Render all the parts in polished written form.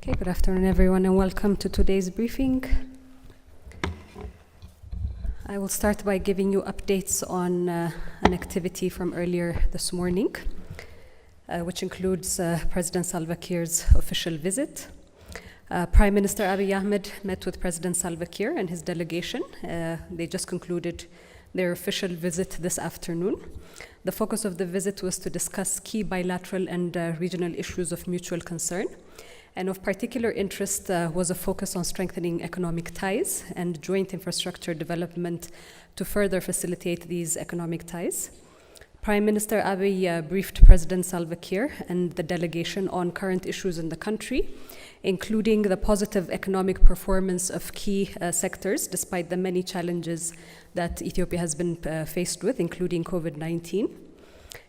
Okay, good afternoon everyone and welcome to today's briefing. I will start by giving you updates on an activity from earlier this morning, which includes President Salva Kiir's official visit. Prime Minister Abiy Ahmed met with President Salva Kiir and his delegation. They just concluded their official visit this afternoon. The focus of the visit was to discuss key bilateral and regional issues of mutual concern. And of particular interest was a focus on strengthening economic ties and joint infrastructure development to further facilitate these economic ties. Prime Minister Abiy briefed President Salva Kiir and the delegation on current issues in the country, including the positive economic performance of key sectors despite the many challenges that Ethiopia has been faced with, including COVID-19.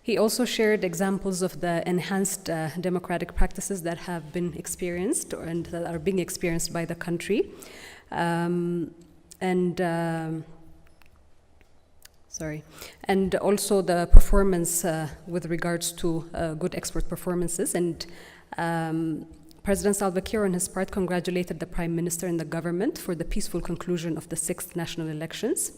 He also shared examples of the enhanced democratic practices that have been experienced and that are being experienced by the country. And also the performance with regards to good export performances. And President Salva Kiir on his part congratulated the Prime Minister and the government for the peaceful conclusion of the 6th national elections.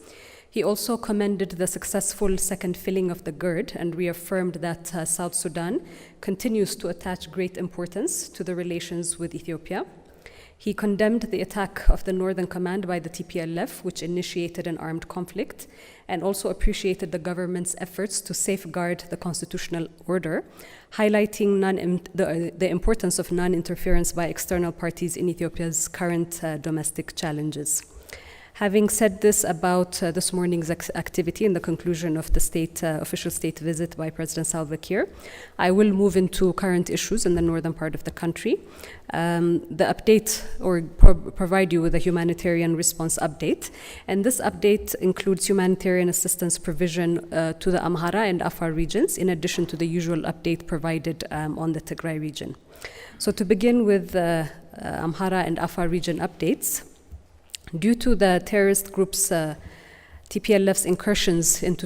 He also commended the successful second filling of the GERD and reaffirmed that South Sudan continues to attach great importance to the relations with Ethiopia. He condemned the attack of the Northern Command by the TPLF, which initiated an armed conflict, and also appreciated the government's efforts to safeguard the constitutional order, highlighting the importance of non-interference by external parties in Ethiopia's current domestic challenges. Having said this about this morning's activity and the conclusion of the official state visit by President Salva Kiir, I will move into current issues in the northern part of the country. The update, or provide you with a humanitarian response update. And this update includes humanitarian assistance provision to the Amhara and Afar regions, in addition to the usual update provided on the Tigray region. So to begin with the Amhara and Afar region updates, due to the terrorist group's TPLF's incursions into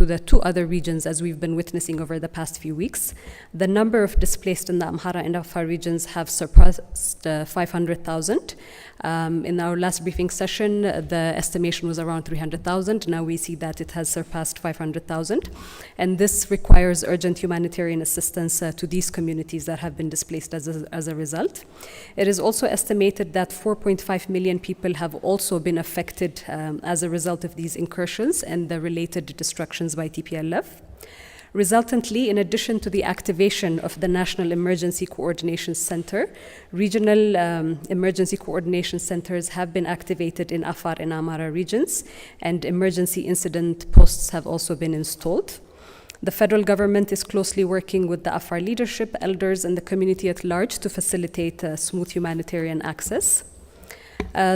the two other regions, as we've been witnessing over the past few weeks, the number of displaced in the Amhara and Afar regions have surpassed 500,000. In our last briefing session, the estimation was around 300,000. Now we see that it has surpassed 500,000. And this requires urgent humanitarian assistance to these communities that have been displaced as a result. It is also estimated that 4.5 million people have also been affected as a result of these incursions and the related destructions by TPLF. Resultantly, in addition to the activation of the National Emergency Coordination Center, regional emergency coordination centers have been activated in Afar and Amhara regions, and emergency incident posts have also been installed. The federal government is closely working with the Afar leadership, elders, and the community at large to facilitate smooth humanitarian access.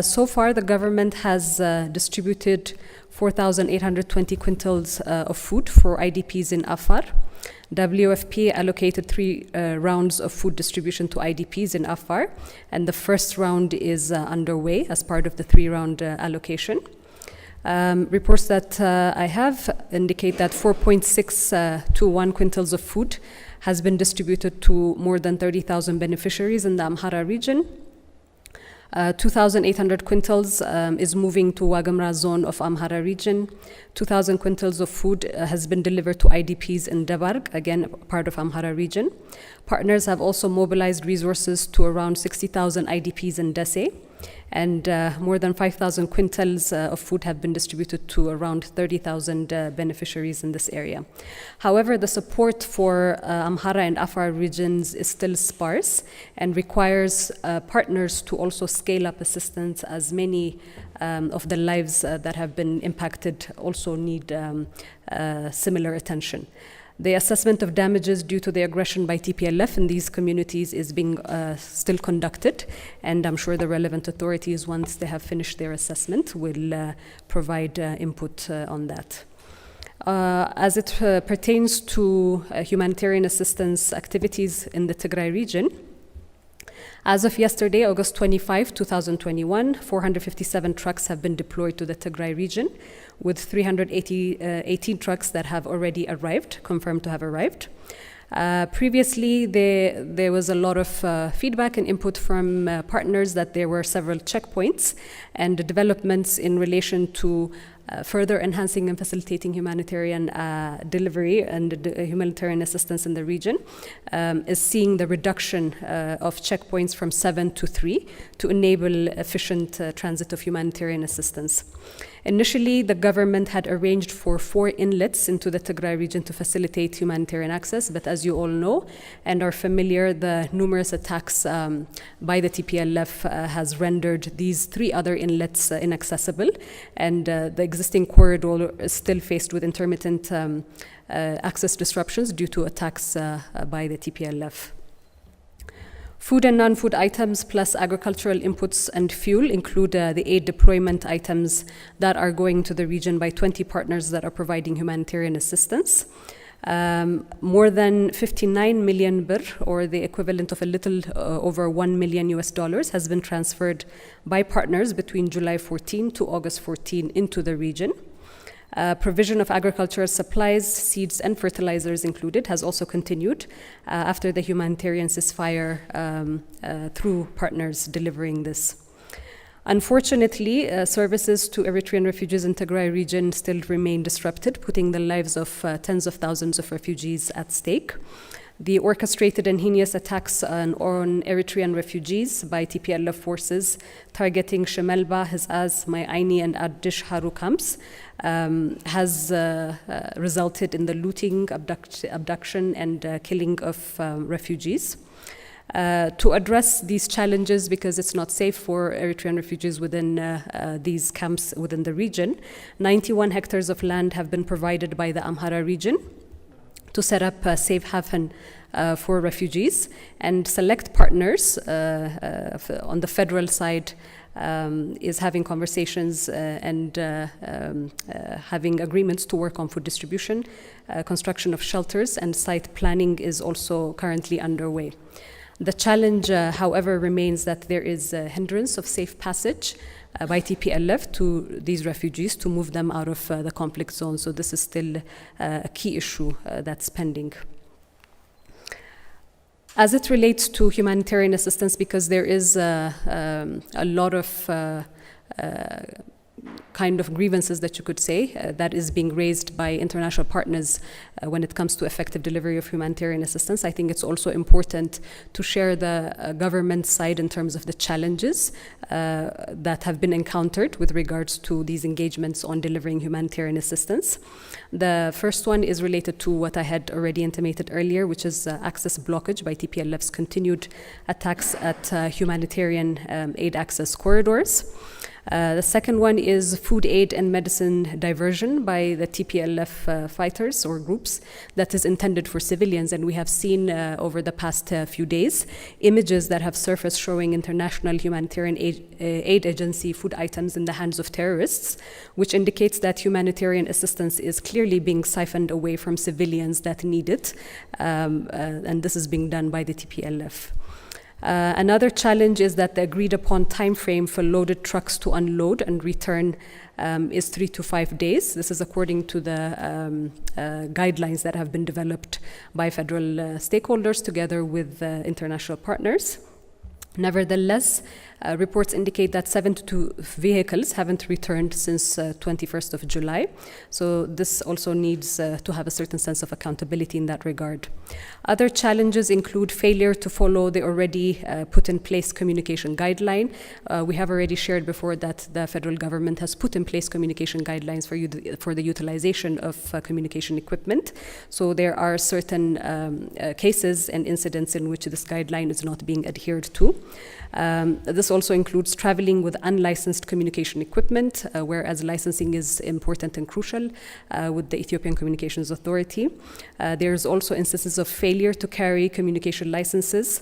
So far, the government has distributed 4,820 quintals of food for IDPs in Afar. WFP allocated 3 rounds of food distribution to IDPs in Afar, and the first round is underway as part of the 3-round allocation. Reports that I have indicate that 4.621 quintals of food has been distributed to more than 30,000 beneficiaries in the Amhara region. 2,800 quintals is moving to Wagamra zone of Amhara region. 2,000 quintals of food has been delivered to IDPs in Debarg, again part of Amhara region. Partners have also mobilized resources to around 60,000 IDPs in Dese, and more than 5,000 quintals of food have been distributed to around 30,000 beneficiaries in this area. However, the support for Amhara and Afar regions is still sparse and requires partners to also scale up assistance, as many of the lives that have been impacted also need similar attention. The assessment of damages due to the aggression by TPLF in these communities is being still conducted, and I'm sure the relevant authorities, once they have finished their assessment, will provide input on that. As it pertains to humanitarian assistance activities in the Tigray region, as of yesterday, August 25, 2021, 457 trucks have been deployed to the Tigray region, with 318 trucks that have already arrived, confirmed to have arrived. Previously, there was a lot of feedback and input from partners that there were several checkpoints and developments in relation to further enhancing and facilitating humanitarian delivery and humanitarian assistance in the region, is seeing the reduction of checkpoints from 7 to 3 to enable efficient transit of humanitarian assistance. Initially, the government had arranged for 4 inlets into the Tigray region to facilitate humanitarian access, but as you all know and are familiar, the numerous attacks by the TPLF has rendered these 3 other inlets inaccessible, and the existing corridor is still faced with intermittent access disruptions due to attacks by the TPLF. Food and non-food items plus agricultural inputs and fuel include the aid deployment items that are going to the region by 20 partners that are providing humanitarian assistance. More than 59 million birr, or the equivalent of a little over $1 million has been transferred by partners between July 14 to August 14 into the region. Provision of agricultural supplies, seeds and fertilizers included, has also continued after the humanitarian ceasefire through partners delivering this. Unfortunately, services to Eritrean refugees in Tigray region still remain disrupted, putting the lives of tens of thousands of refugees at stake. The orchestrated and heinous attacks on Eritrean refugees by TPLF forces targeting Shemelba, Hizaz, Mai Aini and Adish Haru camps has resulted in the looting, abduction and killing of refugees. To address these challenges, because it's not safe for Eritrean refugees within these camps within the region, 91 hectares of land have been provided by the Amhara region to set up a safe haven for refugees, and select partners on the federal side is having conversations and having agreements to work on food distribution. Construction of shelters and site planning is also currently underway. The challenge, however, remains that there is a hindrance of safe passage by TPLF to these refugees to move them out of the conflict zone. So this is still a key issue that's pending. As it relates to humanitarian assistance, because there is a lot of kind of grievances that you could say that is being raised by international partners when it comes to effective delivery of humanitarian assistance, I think it's also important to share the government side in terms of the challenges that have been encountered with regards to these engagements on delivering humanitarian assistance. The first one is related to what I had already intimated earlier, which is access blockage by TPLF's continued attacks at humanitarian aid access corridors. The second one is food aid and medicine diversion by the TPLF fighters or groups that is intended for civilians. And we have seen over the past few days images that have surfaced showing international humanitarian aid agency food items in the hands of terrorists, which indicates that humanitarian assistance is clearly being siphoned away from civilians that need it. And this is being done by the TPLF. Another challenge is that the agreed upon time frame for loaded trucks to unload and return is 3 to 5 days. This is according to the guidelines that have been developed by federal stakeholders together with international partners. Nevertheless, reports indicate that 72 vehicles haven't returned since 21st of July. So this also needs to have a certain sense of accountability in that regard. Other challenges include failure to follow the already put in place communication guideline. We have already shared before that the federal government has put in place communication guidelines for the utilization of communication equipment. So there are certain cases and incidents in which this guideline is not being adhered to. This also includes traveling with unlicensed communication equipment, whereas licensing is important and crucial with the Ethiopian Communications Authority. There's also instances of failure to carry communication licenses.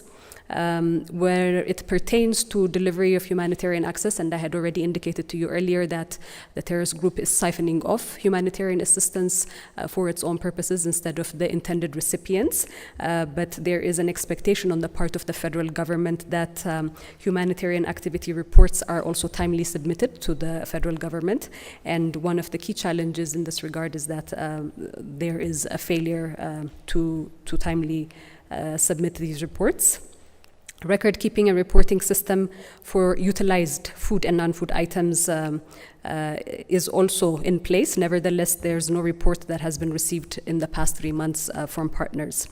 where it pertains to delivery of humanitarian access, and I had already indicated to you earlier that the terrorist group is siphoning off humanitarian assistance for its own purposes instead of the intended recipients. But there is an expectation on the part of the federal government that humanitarian activity reports are also timely submitted to the federal government. And one of the key challenges in this regard is that there is a failure to timely submit these reports. Record keeping and reporting system for utilized food and non-food items is also in place. Nevertheless, there's no report that has been received in the past 3 months from partners.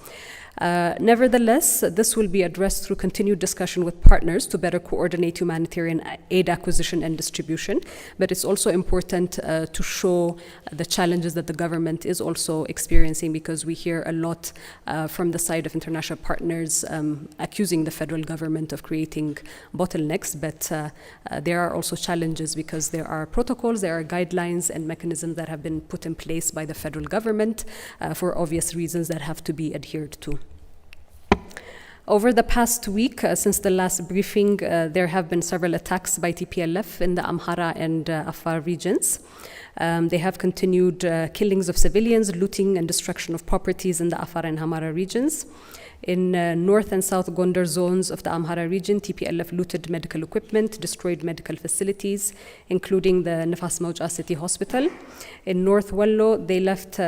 Nevertheless, this will be addressed through continued discussion with partners to better coordinate humanitarian aid acquisition and distribution. But it's also important to show the challenges that the government is also experiencing, because we hear a lot from the side of international partners accusing the federal government of creating bottlenecks. But there are also challenges because there are protocols, there are guidelines and mechanisms that have been put in place by the federal government for obvious reasons that have to be adhered to. Over the past week, since the last briefing, there have been several attacks by TPLF in the Amhara and Afar regions. They have continued killings of civilians, looting and destruction of properties in the Afar and Hamara regions. In North and South Gondar zones of the Amhara region, TPLF looted medical equipment, destroyed medical facilities, including the Nifas Mawja City Hospital. In North Wallo, they left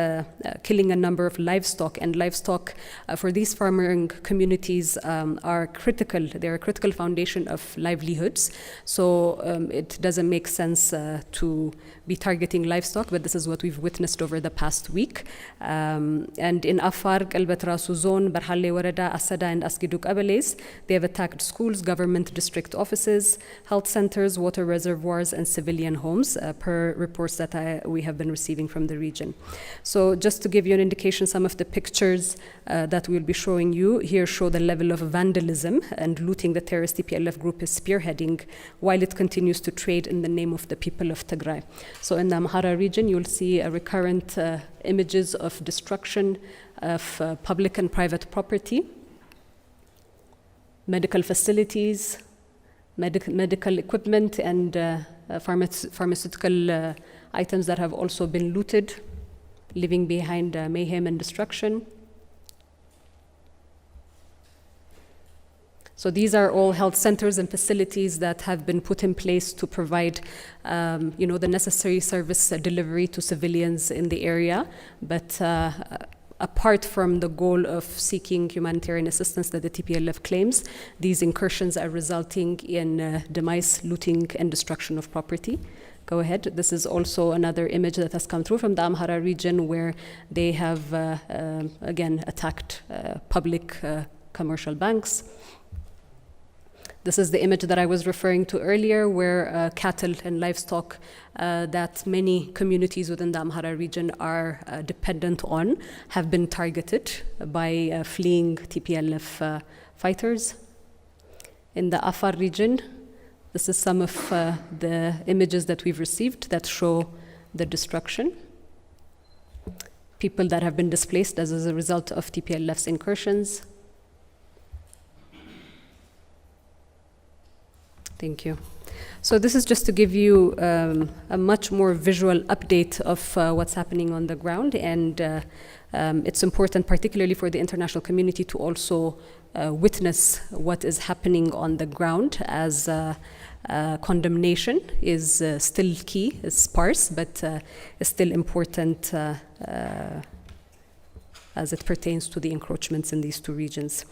killing a number of livestock, and livestock for these farming communities are critical. They're a critical foundation of livelihoods. So it doesn't make sense to be targeting livestock, but this is what we've witnessed over the past week. And in Afar, Kalbat Rasu zone, Barhalle Warada, Asada and Askidu Qabeles, they have attacked schools, government district offices, health centers, water reservoirs, and civilian homes, per reports that we have been receiving from the region. So just to give you an indication, some of the pictures that we'll be showing you here show the level of vandalism and looting the terrorist TPLF group is spearheading while it continues to trade in the name of the people of Tigray. So in the Amhara region, you'll see recurrent images of destruction of public and private property, medical facilities, medical equipment, and pharmaceutical items that have also been looted, leaving behind mayhem and destruction. So these are all health centers and facilities that have been put in place to provide, the necessary service delivery to civilians in the area. But apart from the goal of seeking humanitarian assistance that the TPLF claims, these incursions are resulting in demise, looting, and destruction of property. Go ahead. This is also another image that has come through from the Amhara region where they have, again, attacked public commercial banks. This is the image that I was referring to earlier, where cattle and livestock that many communities within the Amhara region are dependent on have been targeted by fleeing TPLF fighters. In the Afar region, this is some of the images that we've received that show the destruction. People that have been displaced as a result of TPLF's incursions. Thank you. So this is just to give you a much more visual update of what's happening on the ground, and it's important, particularly for the international community, to also witness what is happening on the ground, as condemnation is still key, is sparse, but is still important as it pertains to the encroachments in these two regions.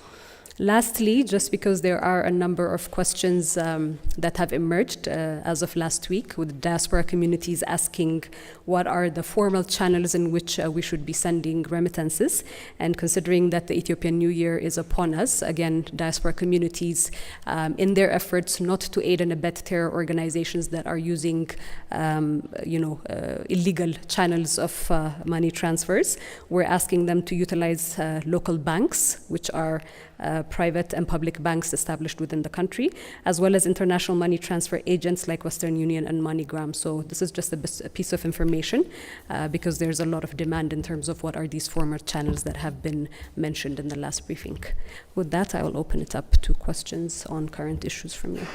Lastly, just because there are a number of questions that have emerged as of last week, with diaspora communities asking what are the formal channels in which we should be sending remittances, and considering that the Ethiopian New Year is upon us, again, diaspora communities, in their efforts not to aid and abet terror organizations that are using, illegal channels of money transfers, we're asking them to utilize local banks, which are private and public banks established within the country, as well as international money transfer agents like Western Union and MoneyGram. So this is just a piece of information because there's a lot of demand in terms of what are these former channels that have been mentioned in the last briefing. With that, I will open it up to questions on current issues from you.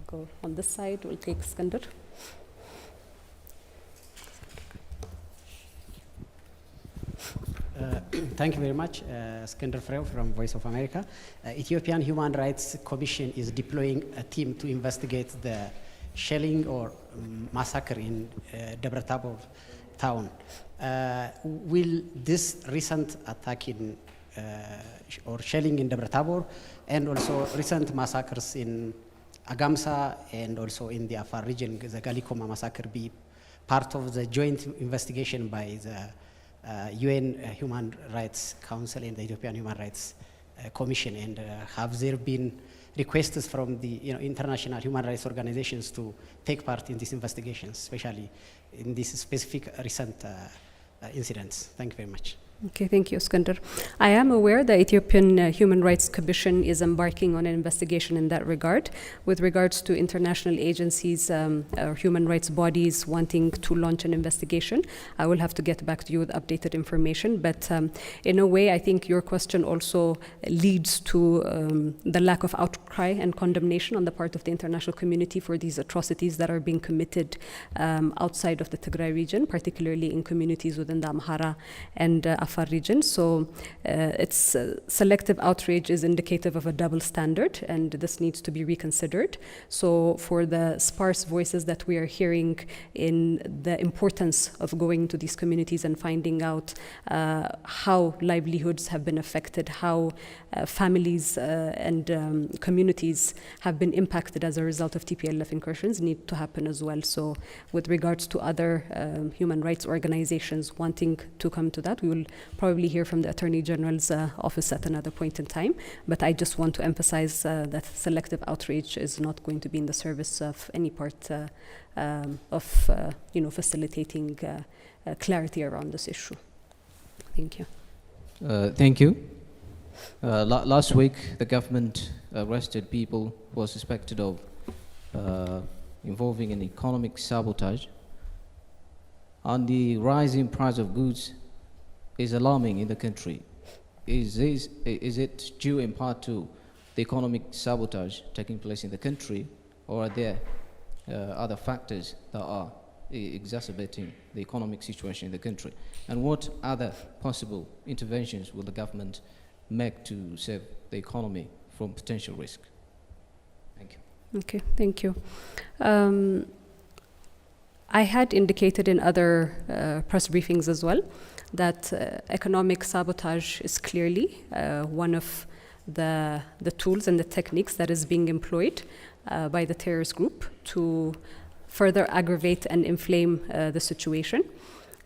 Go on this side, we'll take Skander. Thank you very much. Skander Freo from Voice of America. Ethiopian Human Rights Commission is deploying a team to investigate the shelling or massacre in Debre Tabor town. Will this recent attack in or shelling in Debre Tabor and also recent massacres in Agamsa and also in the Afar region, the Galikoma massacre, be part of the joint investigation by the UN Human Rights Council and the Ethiopian Human Rights Commission? And have there been requests from the international human rights organizations to take part in these investigations, especially in these specific recent incidents? Thank you very much. Okay, thank you, Skander. I am aware the Ethiopian Human Rights Commission is embarking on an investigation in that regard. With regards to international agencies or human rights bodies wanting to launch an investigation, I will have to get back to you with updated information. But in a way, I think your question also leads to the lack of outcry and condemnation on the part of the international community for these atrocities that are being committed outside of the Tigray region, particularly in communities within the Amhara and Afar region. So its selective outrage is indicative of a double standard, and this needs to be reconsidered. So for the sparse voices that we are hearing in the importance of going to these communities and finding out how livelihoods have been affected, how families and communities have been impacted as a result of TPLF incursions, need to happen as well. So with regards to other human rights organizations wanting to come to that, we will probably hear from the Attorney General's office at another point in time. But I just want to emphasize that selective outrage is not going to be in the service of any part of facilitating clarity around this issue. Thank you. Thank you. Last week, the government arrested people who are suspected of involving in economic sabotage. And the rising price of goods is alarming in the country. Is it due in part to the economic sabotage taking place in the country, or are there other factors that are exacerbating the economic situation in the country? And what other possible interventions will the government make to save the economy from potential risk? Thank you. Okay, thank you. I had indicated in other press briefings as well that economic sabotage is clearly one of the tools and the techniques that is being employed by the terrorist group to further aggravate and inflame the situation.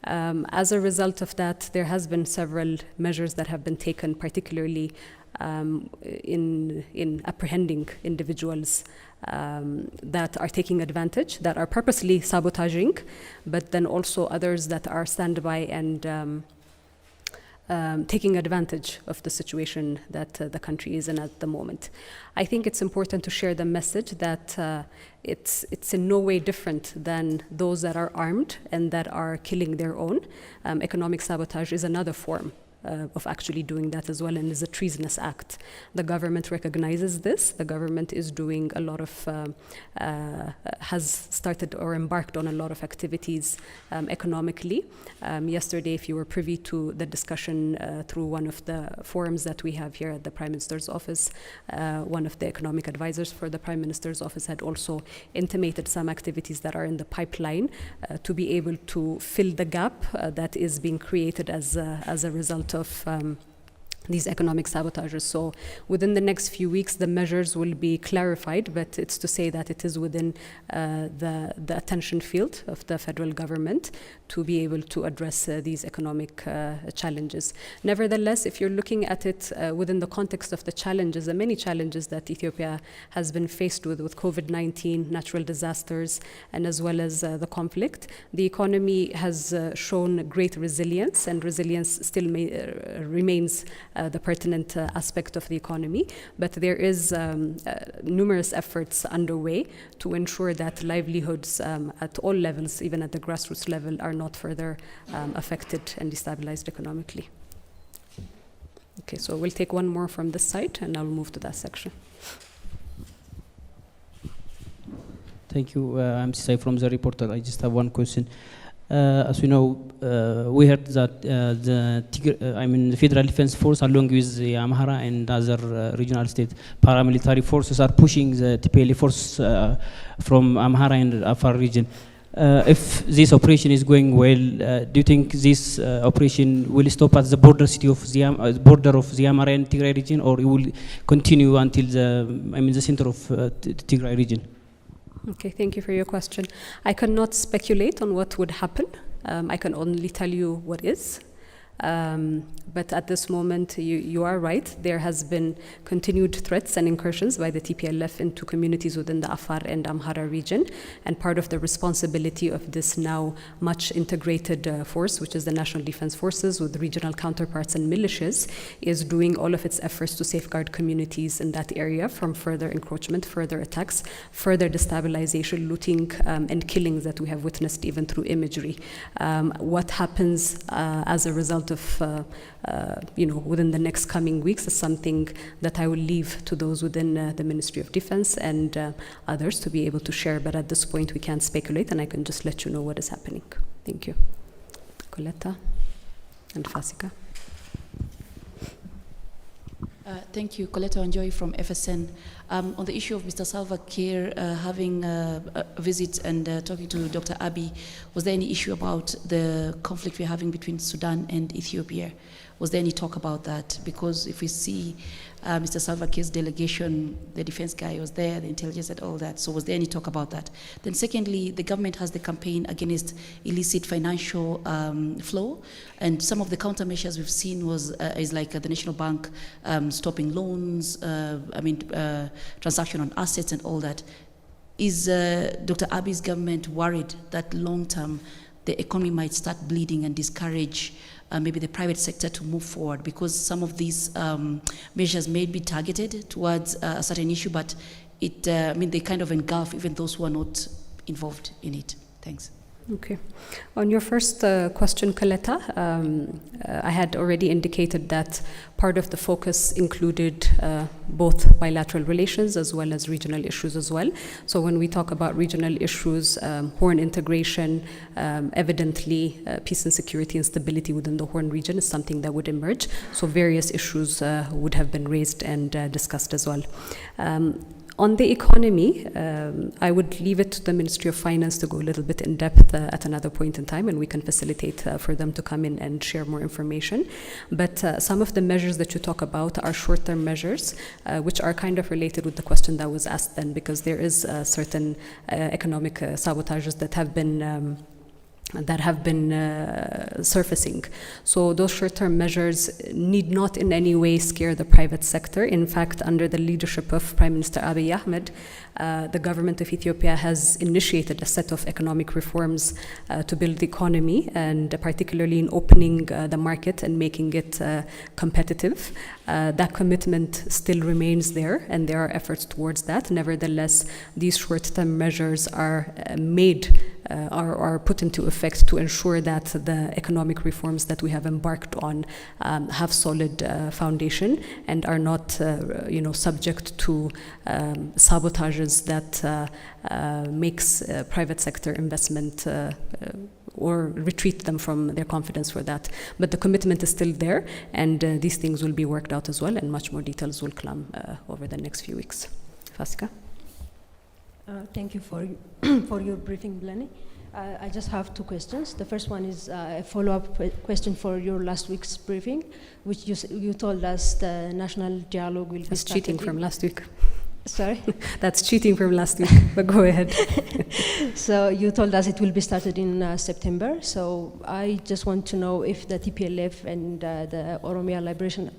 As a result of that, there has been several measures that have been taken, particularly in apprehending individuals that are taking advantage, that are purposely sabotaging, but then also others that are standby and taking advantage of the situation that the country is in at the moment. I think it's important to share the message that it's in no way different than those that are armed and that are killing their own. Economic sabotage is another form of actually doing that as well, and is a treasonous act. The government recognizes this. The government is doing a lot of, has started or embarked on a lot of activities economically. Yesterday, if you were privy to the discussion through one of the forums that we have here at the Prime Minister's office, one of the economic advisors for the Prime Minister's office had also intimated some activities that are in the pipeline to be able to fill the gap that is being created as a result of these economic sabotages. So within the next few weeks, the measures will be clarified, but it's to say that it is within the attention field of the federal government to be able to address these economic challenges. Nevertheless, if you're looking at it within the context of the challenges, the many challenges that Ethiopia has been faced with COVID-19, natural disasters, and as well as the conflict, the economy has shown great resilience, and resilience still remains the pertinent aspect of the economy. But there is numerous efforts underway to ensure that livelihoods at all levels, even at the grassroots level, are not further affected and destabilized economically. Okay, so we'll take one more from this side, and I'll move to that section. Thank you. I'm Sisai from the Reporter. I just have one question. As we know, we heard that the Federal Defense Force, along with the Amhara and other regional state paramilitary forces, are pushing the TPLF force from Amhara and Afar region. If this operation is going well, do you think this operation will stop at the border city of the border of the Amhara and Tigray region, or it will continue until the center of Tigray region? Okay, thank you for your question. I cannot speculate on what would happen. I can only tell you what is. But at this moment, you are right. There has been continued threats and incursions by the TPLF into communities within the Afar and Amhara region. And part of the responsibility of this now much integrated force, which is the National Defense Forces with regional counterparts and militias, is doing all of its efforts to safeguard communities in that area from further encroachment, further attacks, further destabilization, looting, and killings that we have witnessed even through imagery. What happens as a result of within the next coming weeks is something that I will leave to those within the Ministry of Defense and others to be able to share. But at this point, we can't speculate, and I can just let you know what is happening. Thank you. Coletta and Fasika. Thank you. Coletta Onjoy from FSN. On the issue of Mr. Salva Kiir having a visit and talking to Dr. Abiy, was there any issue about the conflict we're having between Sudan and Ethiopia? Was there any talk about that? Because if we see Mr. Salva Kiir's delegation, the defense guy was there, the intelligence and all that. So was there any talk about that? Then secondly, the government has the campaign against illicit financial flow, and some of the countermeasures we've seen is like the National Bank stopping loans, transaction on assets and all that. Is Dr. Abiy's government worried that long-term the economy might start bleeding and discourage maybe the private sector to move forward, because some of these measures may be targeted towards a certain issue, but they kind of engulf even those who are not involved in it? Thanks. Okay. On your first question, Coletta, I had already indicated that part of the focus included both bilateral relations as well as regional issues as well. So when we talk about regional issues, Horn integration, evidently peace and security and stability within the Horn region is something that would emerge. So various issues would have been raised and discussed as well. On the economy, I would leave it to the Ministry of Finance to go a little bit in depth at another point in time, and we can facilitate for them to come in and share more information. But some of the measures that you talk about are short-term measures, which are kind of related with the question that was asked then, because there is certain economic sabotages that have been surfacing. So those short-term measures need not in any way scare the private sector. In fact, under the leadership of Prime Minister Abiy Ahmed, the government of Ethiopia has initiated a set of economic reforms to build the economy, and particularly in opening the market and making it competitive. That commitment still remains there, and there are efforts towards that. Nevertheless, these short-term measures are are put into effect to ensure that the economic reforms that we have embarked on have solid foundation and are not subject to sabotages that makes private sector investment or retreat them from their confidence for that. But the commitment is still there, and these things will be worked out as well, and much more details will come over the next few weeks. Fasika? Thank you for your briefing, Blani. I just have two questions. The first one is a follow-up question for your last week's briefing, which you told us the national dialogue will be That's started. cheating from last week. Sorry? That's cheating from last week, but go ahead. So you told us it will be started in September. So I just want to know if the TPLF and the Oromia Liberation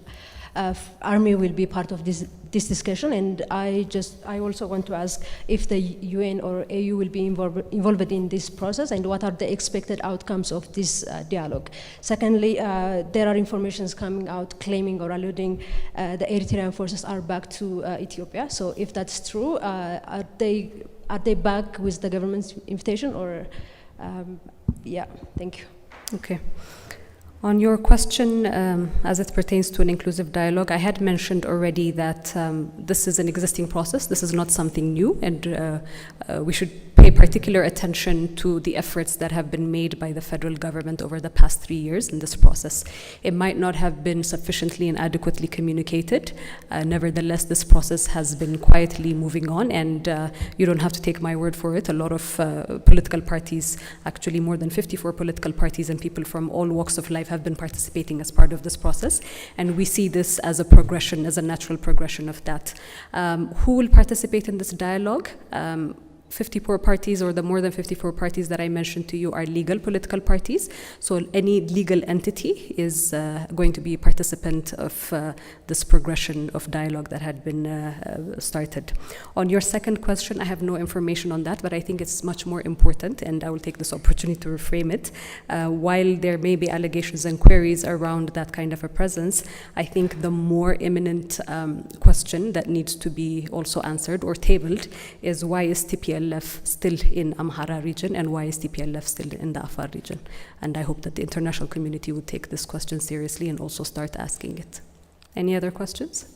Army will be part of this discussion, and I also want to ask if the UN or AU will be involved in this process, and what are the expected outcomes of this dialogue. Secondly, there are informations coming out claiming or alluding the Eritrean forces are back to Ethiopia. So if that's true, are they back with the government's invitation, or yeah, thank you. Okay. On your question, as it pertains to an inclusive dialogue, I had mentioned already that this is an existing process. This is not something new, and we should pay particular attention to the efforts that have been made by the federal government over the past 3 years in this process. It might not have been sufficiently and adequately communicated. Nevertheless, this process has been quietly moving on, and you don't have to take my word for it. A lot of political parties, actually more than 54 political parties and people from all walks of life have been participating as part of this process, and we see this as a progression, as a natural progression of that. Who will participate in this dialogue? 54 parties, or the more than 54 parties that I mentioned to you, are legal political parties. So any legal entity is going to be a participant of this progression of dialogue that had been started. On your second question, I have no information on that, but I think it's much more important, and I will take this opportunity to reframe it. While there may be allegations and queries around that kind of a presence, I think the more imminent question that needs to be also answered or tabled is, why is TPLF still in Amhara region, and why is TPLF still in the Afar region? And I hope that the international community would take this question seriously and also start asking it. Any other questions?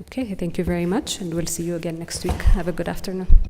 Okay, thank you very much, and we'll see you again next week. Have a good afternoon.